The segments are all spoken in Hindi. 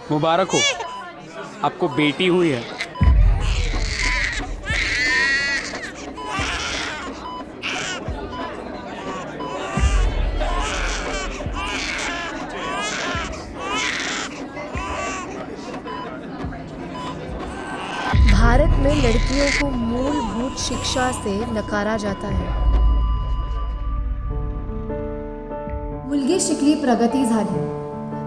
मुबारक हो, आपको बेटी हुई है। भारत में लड़कियों को मूलभूत शिक्षा से नकारा जाता है। मुलगी शिकली प्रगती झाली,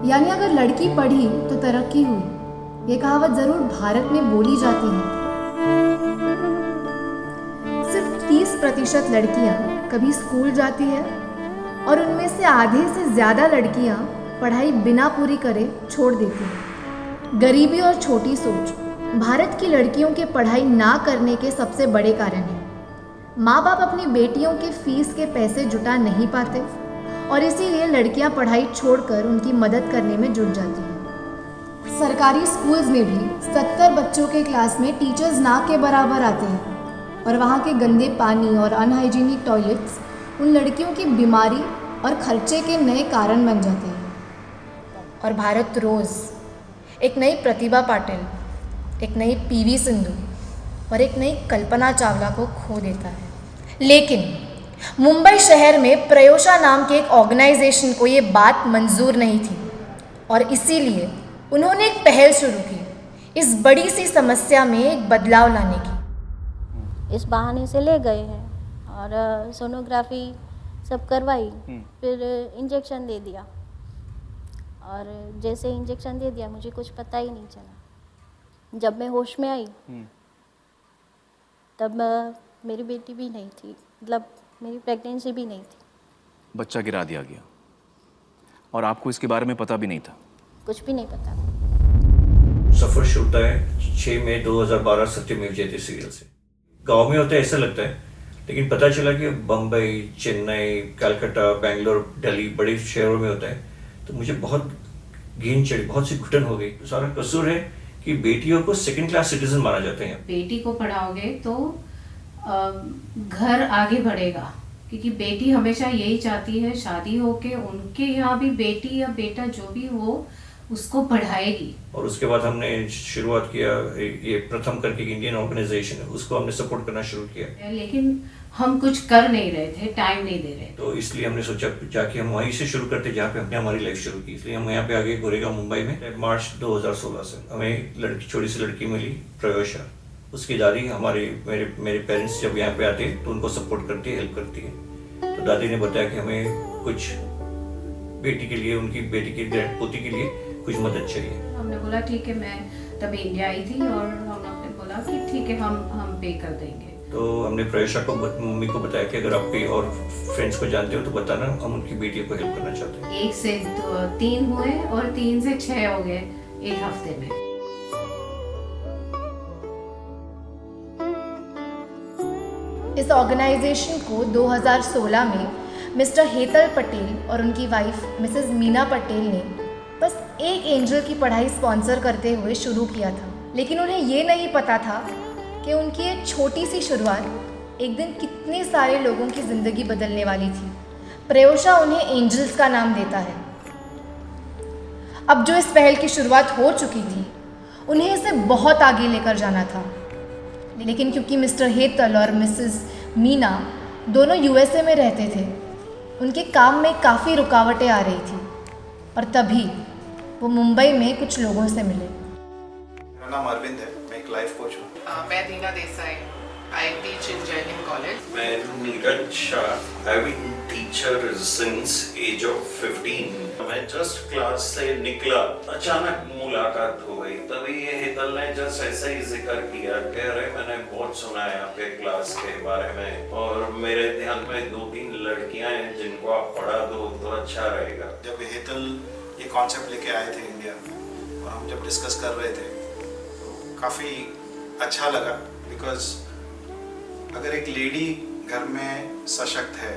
यानी अगर लड़की पढ़ी तो तरक्की हुई। ये कहावत जरूर भारत में बोली जाती है। सिर्फ 30% लड़कियां कभी स्कूल जाती है और उनमें से आधे से ज़्यादा लड़कियां पढ़ाई बिना पूरी करे छोड़ देती हैं। गरीबी और छोटी सोच भारत की लड़कियों के पढ़ाई ना करने के सबसे बड़े कारण हैं। माँ बाप अपनी बेटियों के फीस के पैसे जुटा नहीं पाते और इसीलिए लड़कियां पढ़ाई छोड़कर उनकी मदद करने में जुट जाती हैं। सरकारी स्कूल्स में भी 70 बच्चों के क्लास में टीचर्स ना के बराबर आते हैं और वहाँ के गंदे पानी और अनहाइजीनिक टॉयलेट्स उन लड़कियों की बीमारी और खर्चे के नए कारण बन जाते हैं। और भारत रोज़ एक नई प्रतिभा पाटिल, एक नई पीवी सिंधु और एक नई कल्पना चावला को खो देता है। लेकिन मुंबई शहर में प्रयोशा नाम के एक ऑर्गेनाइजेशन को ये बात मंजूर नहीं थी और इसीलिए उन्होंने एक पहल शुरू की, इस बड़ी सी समस्या में एक बदलाव लाने की। इस बहाने से ले गए हैं और सोनोग्राफी सब करवाई, फिर इंजेक्शन दे दिया और जैसे इंजेक्शन दे दिया मुझे कुछ पता ही नहीं चला। जब मैं होश में आई तब मेरी बेटी भी नहीं थी, मतलब मेरी प्रेगनेंसी भी नहीं थी। बच्चा गिरा दिया गया और आपको इसके बारे में पता भी नहीं था? कुछ भी नहीं पता। सफर शुरू होता है 6 मई 2012 सत्यमेव जयते सीरियल से। गांव में होता है ऐसा लगता है, लेकिन पता चला कि बम्बई, चेन्नई, कलकत्ता, बेंगलोर, दिल्ली बड़े शहरों में होता है। तो मुझे बहुत घिन चढ़ी, बहुत सी घुटन हो गई। तो सारा कसूर है कि बेटियों को सेकंड क्लास सिटीजन माना जाते हैं। बेटी को पढ़ाओगे तो घर आगे बढ़ेगा, क्योंकि बेटी हमेशा यही चाहती है शादी होके उनके यहाँ भी बेटी या बेटा जो भी हो उसको पढ़ाएगी। और उसके बाद हमने शुरुआत किया, ये प्रथम करके इंडियन ऑर्गेनाइजेशन है, उसको हमने सपोर्ट करना शुरू किया। लेकिन हम कुछ कर नहीं रहे थे, टाइम नहीं दे रहे। तो इसलिए हमने सोचा जाके हम वहीं से शुरू करते जहाँ पे हमने हमारी लाइफ शुरू की। इसलिए हम यहाँ पे आगे गोरेगांव मुंबई में मार्च 2016 से हमें छोटी सी लड़की मिली प्रयोशा। उसकी दादी मेरे पेरेंट्स जब यहाँ पे आते तो उनको सपोर्ट करती है, हेल्प करती है। तो दादी ने बताया कि हमें कुछ बेटी के लिए, उनकी बेटी की पोती के लिए कुछ मदद चाहिए। हमने बोला ठीक है, मैं तब इंडिया आई थी और हमने बोला कि ठीक है हम पे कर देंगे। तो हमने प्रयोशा को, मम्मी को बताया कि अगर आप कोई और फ्रेंड्स को जानते हो तो बताना, हम उनकी बेटियों को हेल्प करना चाहते हैं। 1 से 3 हुए और 3 से 6 हो गए एक हफ्ते में। इस ऑर्गेनाइजेशन को 2016 में मिस्टर हेतल पटेल और उनकी वाइफ मिसेस मीना पटेल ने बस एक एंजल की पढ़ाई स्पॉन्सर करते हुए शुरू किया था। लेकिन उन्हें ये नहीं पता था कि उनकी ये छोटी सी शुरुआत एक दिन कितने सारे लोगों की ज़िंदगी बदलने वाली थी। प्रयोशा उन्हें एंजल्स का नाम देता है। अब जो इस पहल की शुरुआत हो चुकी थी, उन्हें इसे बहुत आगे लेकर जाना था। लेकिन क्योंकि मिस्टर हेतल और मिसेस मीना दोनों यूएसए में रहते थे, उनके काम में काफ़ी रुकावटें आ रही थी और तभी वो मुंबई में कुछ लोगों से मिले। मेरा नाम अरविंद है, मैं एक लाइफ कोच हूँ। मैं दीना देसाई, आई टीच इन जय हिंद कॉलेज। मैं Neeraj Shah, I been teacher since age of 15। मैं जस्ट क्लास से निकला, अचानक मुलाकात हो गई। तभी ये हेतल ने जस्ट ऐसा ही जिक्र किया कि अरे मैंने बहुत सुना है आपके क्लास के बारे में और मेरे ध्यान में 2-3 लड़कियां हैं जिनको आप पढ़ा दो तो अच्छा रहेगा। जब हेतल ये कॉन्सेप्ट लेके आए थे इंडिया और हम जब डिस्कस कर रहे थे तो काफ़ी अच्छा लगा, बिकॉज अगर एक लेडी घर में सशक्त है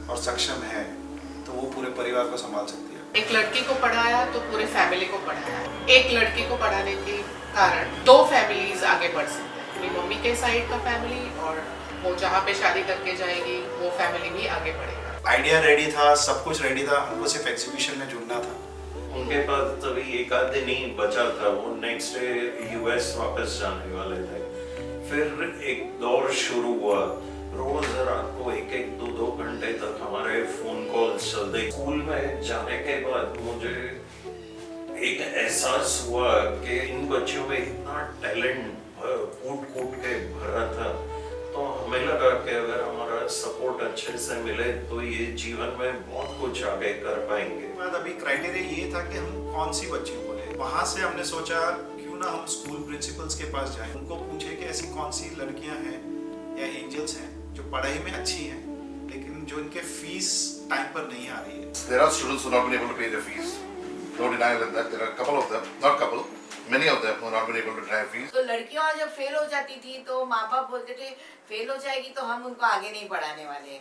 और सक्षम है तो वो पूरे परिवार को संभाल सकती है। एक लड़की को पढ़ाया तो पूरे फैमिली को पढ़ाया। एक लड़की को पढ़ाने के कारण 2 फैमिलीज आगे बढ़ सकते हैं, मेरी मम्मी के साइड का फैमिली और वो जहाँ पे शादी करके जाएगी वो फैमिली भी आगे बढ़ेगा। आइडिया रेडी था, सब कुछ रेडी था, हमको सिर्फ एग्जीबिशन में जुड़ना था। उनके पास तभी एक आध दिन ही बचा था, वो नेक्स्ट डे यूएस वापस जाने वाले थे। फिर एक दौर शुरू हुआ, रोज रात को एक दो घंटे तक हमारे फोन कॉल्स चलते। स्कूल में जाने के बाद मुझे एक एहसास हुआ कि इन बच्चों में इतना टैलेंट कूट के भरा था, तो हमें लगा कि अगर हमारा सपोर्ट अच्छे से मिले तो ये जीवन में बहुत कुछ आगे कर पाएंगे। बाद अभी क्राइटेरिया ये था कि हम कौन सी बच्चियों को लें। वहाँ से हमने सोचा क्यों ना हम स्कूल प्रिंसिपल्स के पास जाएं, उनको पूछे कि ऐसी कौन सी लड़कियां हैं या एंजल्स हैं जो पढ़ाई में अच्छी हैं लेकिन जो इनके फीस टाइम पर नहीं आ रही है। There are students who have not been able to pay their fees. No denial in that. There are a couple of them, not couple, many of them who have not been able to pay fees. तो लड़कियां जब फेल हो जाती थी तो माँ बाप बोलते थे फेल हो जाएगी तो हम उनको आगे नहीं पढ़ाने वाले,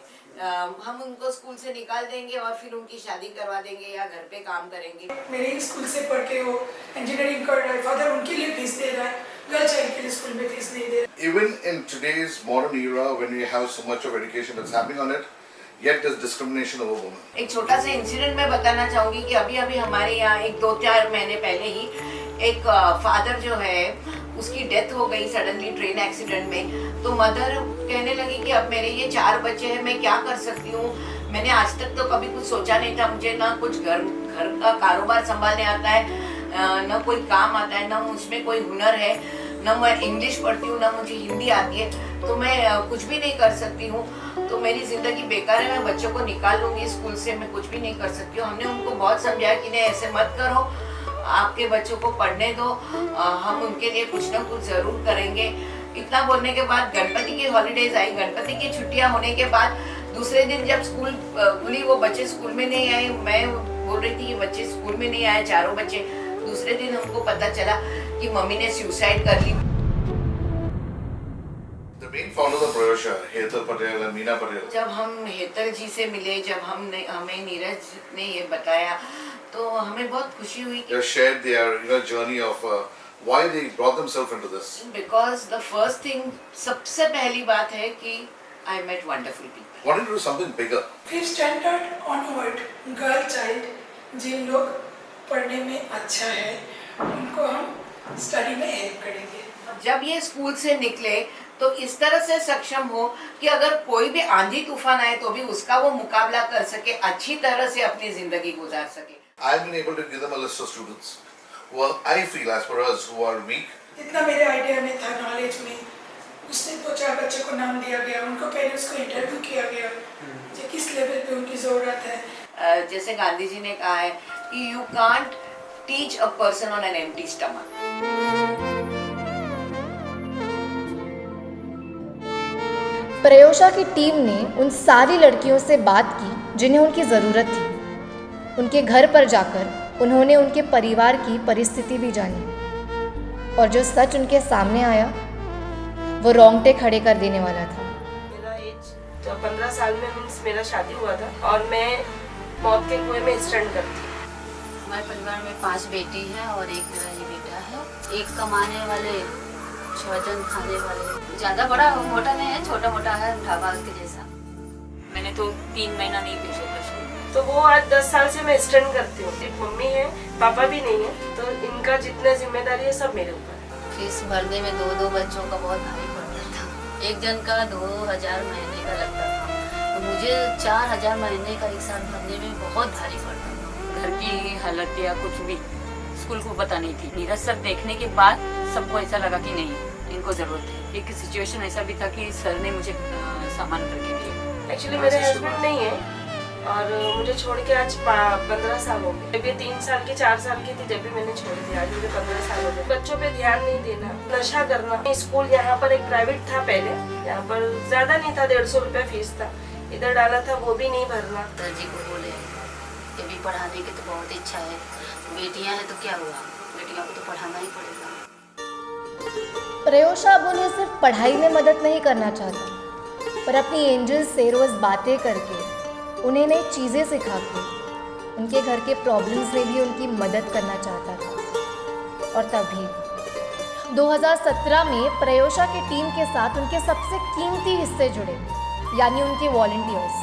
हम उनको स्कूल से निकाल देंगे और फिर उनकी शादी करवा देंगे या घर पे काम करेंगे। मेरे स्कूल से पढ़ के वो इंजीनियरिंग कर रहा है, फादर उनके लिए फीस दे रहा है, गर्ल चाइल्ड के लिए स्कूल में फीस नहीं दे रहा। Even in today's modern era, when we have so much of education that's happening on it, yet there's discrimination over women. एक छोटा सा इंसिडेंट मैं बताना चाहूँगी कि अभी हमारे यहाँ एक 2-4 महीने पहले ही एक फादर जो है उसकी डेथ हो गई सडनली ट्रेन एक्सीडेंट में। तो मदर कहने लगी कि अब मेरे ये 4 बच्चे हैं, मैं क्या कर सकती हूँ। मैंने आज तक तो कभी कुछ सोचा नहीं था, मुझे ना कुछ घर का कारोबार संभालने आता है, ना कोई काम आता है, ना मुझमें कोई हुनर है, ना मैं इंग्लिश पढ़ती हूँ, ना मुझे हिंदी आती है, तो मैं कुछ भी नहीं कर सकती हूँ। तो मेरी ज़िंदगी बेकार है, मैं बच्चों को निकाल लूँगी स्कूल से, मैं कुछ भी नहीं कर सकती हूँ। हमने उनको बहुत समझाया कि नहीं ऐसे मत करो, आपके बच्चों को पढ़ने दो, हम उनके लिए कुछ ना कुछ ज़रूर करेंगे। इतना बोलने के बाद गणपति की हॉलीडेज आई, गणपति की छुट्टियाँ होने के बाद दूसरे दिन जब स्कूल खुली वो बच्चे स्कूल में नहीं आए, मैं बोल रही थी कि बच्चे स्कूल में नहीं आए, 4 बच्चे। दूसरे दिन हमको पता चला कि मम्मी ने सुसाइड कर ली। The main founders of Prayosha, Hetal Patel and Meena Patel. जब हम हेतल जी से मिले, जब हमें नीरज ने ये बताया तो हमें बहुत खुशी हुई। They shared their journey of why they brought themselves into this. Because the first thing, सबसे पहली बात है कि I met wonderful people. Wanted to do something bigger. 5th standard onward girl child जिन लोग पढ़ने में अच्छा है उनको हम स्टडी में हेल्प करेंगे। जब ये स्कूल से निकले तो इस तरह से सक्षम हो कि अगर कोई भी आंधी तूफान आए तो भी उसका वो मुकाबला कर सके, अच्छी तरह से अपनी जिंदगी गुजार सके। I've been able to give them a list of students who are, I feel as per us, who are weak. इतना मेरे आइडिया में था, नॉलेज में, उससे 2-4 बच्चे को नाम दिया गया, उनको पेरेंट्स को इंटरव्यू किया गया कि किस लेवल पे उनकी ज़रूरत है। जैसे गांधी जी ने कहा है कि you can't teach a person on an empty stomach. Prayosha की टीम ने उन सारी लड़कियों से बात की जिन्हें उनकी ज़रूरत थी। उनके घर पर जाकर उन्होंने उनके परिवार की परिस्थिति भी जानी और जो सच उनके सामने आया वो रोंगटे खड़े कर देने वाला था। मेरा एज 15 साल में मीन्स मेरा शादी हुआ था और मैं मौत के कुएं में स्टैंड करती। हमारे परिवार में 5 बेटी हैं और एक मेरा ये बेटा है। एक कमाने वाले 6 जन खाने वाले, ज़्यादा बड़ा मोटा नहीं है, छोटा मोटा है, ढाबा के जैसा। मैंने तो 3 महीना नहीं भेजा था। तो वो आज 10 साल से मैं स्टैंड करती हूँ। एक मम्मी है, पापा भी नहीं है, तो इनका जितना जिम्मेदारी है सब मेरे ऊपर है। फीस भरने में 2 बच्चों का बहुत भारी पड़ता था। एक जन का 2000 महीने का लगता था, तो मुझे 4000 महीने का एक साल भरने में बहुत भारी पड़ता था। घर की हालत या कुछ भी स्कूल को पता नहीं थी। नीरज सर देखने के बाद सबको ऐसा लगा कि नहीं इनको ज़रूरत है। एक सिचुएशन ऐसा भी था कि सर ने मुझे सामान करके दिया। एक्चुअली मेरे हस्बैंड नहीं है और मुझे छोड़ के आज 15 साल हो गए। जब ये 3 साल की 4 साल की थी जब भी मैंने छोड़ दिया, आज मुझे 15 साल हो गए। बच्चों पे ध्यान नहीं देना, नशा करना। स्कूल यहाँ पर एक प्राइवेट था पहले, यहाँ पर ज़्यादा नहीं था, 150 रुपये फीस था। इधर डाला था वो भी नहीं भरना। दर्जी को बोले ये भी पढ़ाने की तो बहुत इच्छा है, बेटियाँ हैं तो क्या हुआ, बेटियों को तो पढ़ाना ही पड़ेगा। प्रयोशा अब उन्हें सिर्फ पढ़ाई में मदद नहीं करना चाहता, पर अपनी एंजल से रोज़ बातें करके उन्हें नई चीज़ें सिखा के उनके घर के प्रॉब्लम्स में भी उनकी मदद करना चाहता था। और तभी 2017 में प्रयोशा की टीम के साथ उनके सबसे कीमती हिस्से जुड़े, यानी उनके वॉलंटियर्स।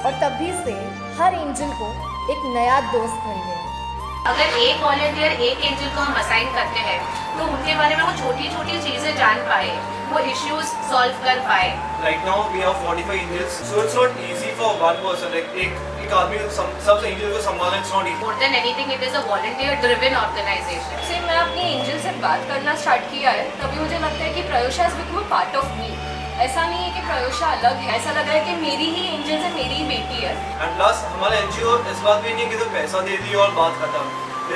और तभी से हर एंजल को एक नया दोस्त मिल गया। अगर एक वॉलंटियर एक एंजल को हम असाइन करते हैं तो उनके बारे में वो छोटी छोटी चीजें जान पाए, वो इश्यूज सॉल्व कर पाए। Right now we have 45 angels, so it's not easy for one person. Like एक आदमी सब एंजल को संभालना it's not easy. More than anything, it is a volunteer-driven organization. से मैं अपनी एंजल से बात करना स्टार्ट किया है तभी मुझे लगता है कि Prayosha is become a part of me. ऐसा नहीं है कि प्रयोशा अलग है, ऐसा लग रहा है कि मेरी ही एंजल है, मेरी ही बेटी है। And plus हमारा एनजीओ इस बात भी नहीं है कि तो पैसा दे दिया और बात खत्म।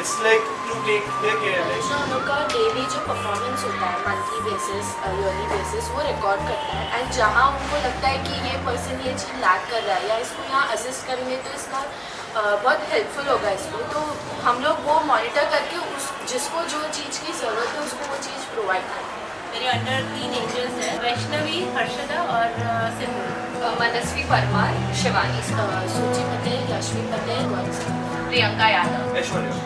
It's like to take their care. हम लोग का डेली जो परफॉर्मेंस होता है मंथली बेसिस, ईयरली बेसिस, वो रिकॉर्ड करता है एंड जहाँ उनको लगता है कि ये पर्सन ये चीज़ लैक कर रहा है या इसको यहाँ असिस्ट करेंगे तो इसका बहुत हेल्पफुल होगा इसको, तो हम लोग वो मॉनिटर करके उस जिसको जो चीज़ की ज़रूरत है उसको वो चीज़ प्रोवाइड करते हैं। मेरे अंडर 3 एंजल्स हैं, वैष्णवी, हर्षदा और सिंधु। मनस्वी परमार, शिवानी, सूची पटेल, यशवी पटेल, प्रियंका यादव, ऐश्वर्या।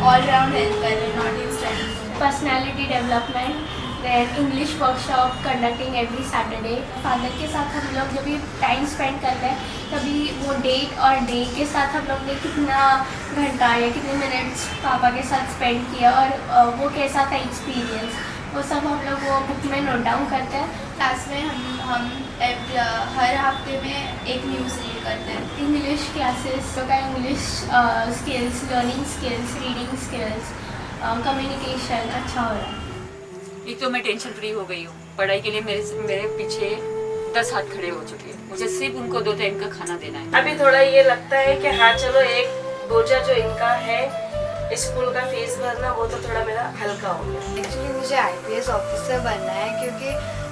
ऑलराउंड हेल्प कर रहे, not in study. Personality development, then English workshop conducting every Saturday. Father के साथ हम लोग जब भी टाइम स्पेंड करते हैं तभी वो डेट और डे के साथ हम लोग ने कितना घंटा या कितने मिनट्स पापा के साथ स्पेंड किया और वो कैसा था एक्सपीरियंस, वो सब हम लोग वो बुक में नोट डाउन करते हैं। क्लास में हम हर हफ्ते में एक न्यूज़ रीड करते हैं। इंग्लिश क्लासेस का English skills, learning skills, reading skills, communication अच्छा हो रहा है। एक तो मैं टेंशन फ्री हो गई हूँ, पढ़ाई के लिए मेरे पीछे 10 हाथ खड़े हो चुके हैं, मुझे सिर्फ उनको 2 टाइम का खाना देना है। अभी थोड़ा ये लगता है कि हाँ चलो एक बोझा जो इनका है स्कूल का फीस भरना वो तो थोड़ा मेरा हल्का हो गया। एक्चुअली मुझे IPS ऑफिसर बनना है क्योंकि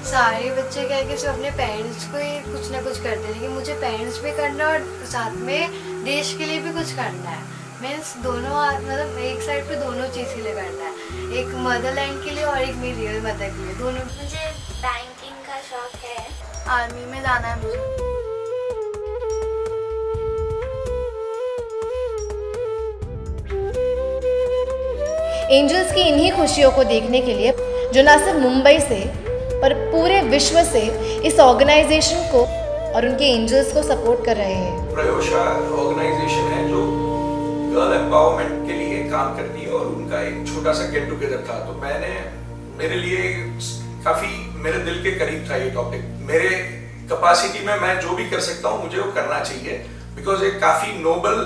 सारे बच्चे क्या है कि सिर्फ अपने पेरेंट्स को ही कुछ ना कुछ करते हैं, लेकिन मुझे पेरेंट्स भी करना और साथ में देश के लिए भी कुछ करना है। मीन्स दोनों मतलब एक साइड पे दोनों चीज़ के लिए करना है, एक मदरलैंड के लिए और एक मेरी रियल मदर के लिए, दोनों। मुझे बैंकिंग का शौक है, आर्मी में जाना है मुझे। एंजल्स की इन्हीं खुशियों को देखने के लिए जो न सिर्फ मुंबई से पर पूरे विश्व से इस ऑर्गेनाइजेशन को और उनके एंजल्स को सपोर्ट कर रहे हैं। प्रयोशा ऑर्गेनाइजेशन है जो गर्ल एम्पावरमेंट के लिए काम करती है और उनका एक छोटा सा गेट टुगेदर था, तो मेरे लिए काफी मेरे दिल के करीब था ये टॉपिक। मेरे कैपेसिटी में मैं जो भी कर सकता हूँ मुझे वो करना चाहिए, बिकॉज एक काफी नोबल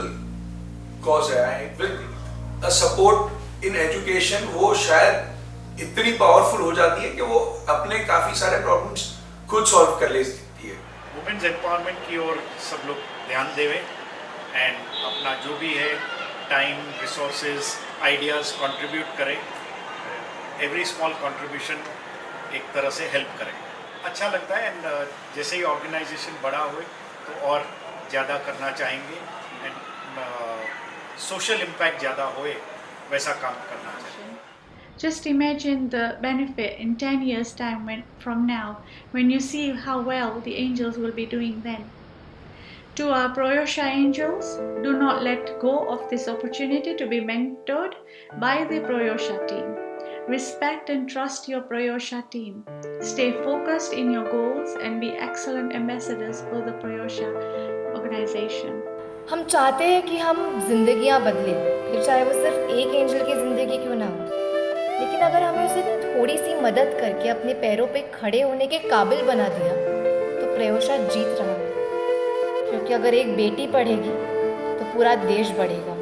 कॉज है। With a support in education वो शायद इतनी पावरफुल हो जाती है कि वो अपने काफी सारे प्रॉब्लम्स खुद सॉल्व कर ले सकती है। वुमेन्स एम्पावरमेंट की ओर सब लोग ध्यान देवें एंड अपना जो भी है टाइम, रिसोर्सेज, आइडियाज़ कंट्रीब्यूट करें। एवरी स्मॉल कंट्रीब्यूशन एक तरह से हेल्प करें, अच्छा लगता है। एंड जैसे ही ऑर्गेनाइजेशन बड़ा हुए तो और ज़्यादा करना चाहेंगे एंड सोशल इम्पैक्ट ज़्यादा होए वैसा काम करना चाहिए। Just imagine the benefit in 10 years' time from now, when you see how well the angels will be doing then. To our Proyosha angels, do not let go of this opportunity to be mentored by the Proyosha team. Respect and trust your Proyosha team. Stay focused in your goals and be excellent ambassadors for the Proyosha organization. हम चाहते हैं कि हम जिंदगियां बदलें, फिर चाहे वो सिर्फ एक एंजल की ज़िंदगी क्यों ना हो, लेकिन अगर हमें उसे थोड़ी सी मदद करके अपने पैरों पे खड़े होने के काबिल बना दिया तो प्रयोशा जीत रहा है। क्योंकि अगर एक बेटी पढ़ेगी तो पूरा देश बढ़ेगा।